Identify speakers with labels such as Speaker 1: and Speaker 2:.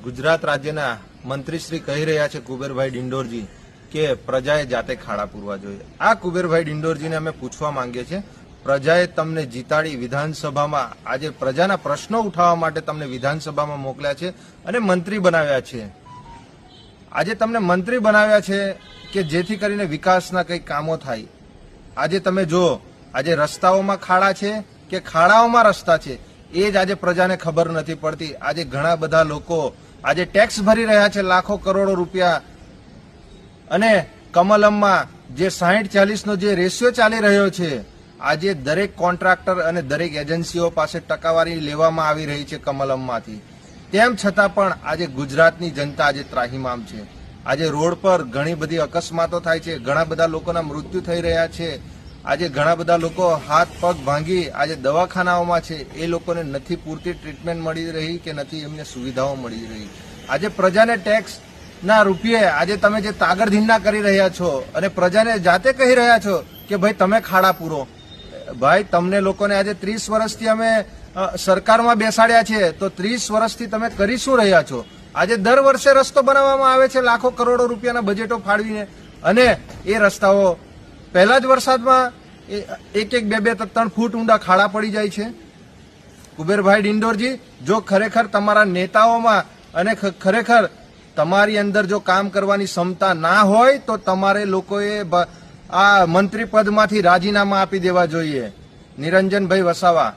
Speaker 1: ગુજરાત રાજ્યના મંત્રીશ્રી કહી રહ્યા છે કુબેરભાઈ ડિંડોરજી કે પ્રજાએ જાતે ખાડા પૂરવા જોઈએ। આ કુબેરભાઈ ડિંડોરજીને અમે પૂછવા માંગીએ છીએ, પ્રજાએ તમને જીતાડી વિધાનસભામાં આજે પ્રજાના પ્રશ્નો ઉઠાવવા માટે તમને વિધાનસભામાં મોકલ્યા છે અને મંત્રી બનાવ્યા છે। આજે તમને મંત્રી બનાવ્યા છે કે જેથી કરીને વિકાસના કંઈક કામો થાય। આજે તમે જો આજે રસ્તાઓમાં ખાડા છે કે ખાડાઓમાં રસ્તા છે એ જ આજે પ્રજાને ખબર નથી પડતી। આજે ઘણા બધા લોકો આજે ટેક્સ ભરી રહ્યા છે લાખો કરોડો રૂપિયા, અને કમલમમાં જે 60-40 નો જે રેશિયો ચાલી રહ્યો છે, આજે દરેક કોન્ટ્રાક્ટર અને દરેક એજન્સીઓ પાસે ટકાવારી લેવામાં આવી રહી છે કમલમમાંથી। તેમ છતાં પણ આજે ગુજરાતની જનતા આજે ત્રાહિમામ છે। આજે રોડ પર ઘણી બધી અકસ્માતો થાય છે, ઘણા બધા લોકોના મૃત્યુ થઈ રહ્યા છે। આજે ઘણા બધા લોકો હાથ પગ ભાંગી આજે દવાખાનાઓમાં છે, એ લોકોને નથી પૂરતી ટ્રીટમેન્ટ મળી રહી કે નથી એમને સુવિધાઓ મળી રહી। આજે પ્રજાને ટેક્સ ના રૂપિયે આજે તમે જે તાગરધીના કરી રહ્યા છો અને પ્રજાને જાતે કહી રહ્યા છો કે ભાઈ તમે ખાડા પૂરો। ભાઈ તમને લોકોને આજે 30 વર્ષથી અમે સરકારમાં બેસાડ્યા છે, તો 30 વર્ષથી તમે કરી શું રહ્યા છો? આજે દર વર્ષે રસ્તો બનાવવામાં આવે છે લાખો કરોડો રૂપિયાના બજેટો ફાળવીને, અને એ રસ્તાઓ પહેલા જ વરસાદમાં 1-2-3 ફૂટ ઊંડા ખાડા પડી જાય છે। કુબેરભાઈ ડિંડોરજી, જો ખરેખર તમારા નેતાઓમાં અને ખરેખર તમારી અંદર જો કામ કરવાની ક્ષમતા ના હોય તો તમારે લોકોએ આ મંત્રી પદમાંથી રાજીનામા આપી દેવા જોઈએ। નિરંજનભાઈ વસાવા।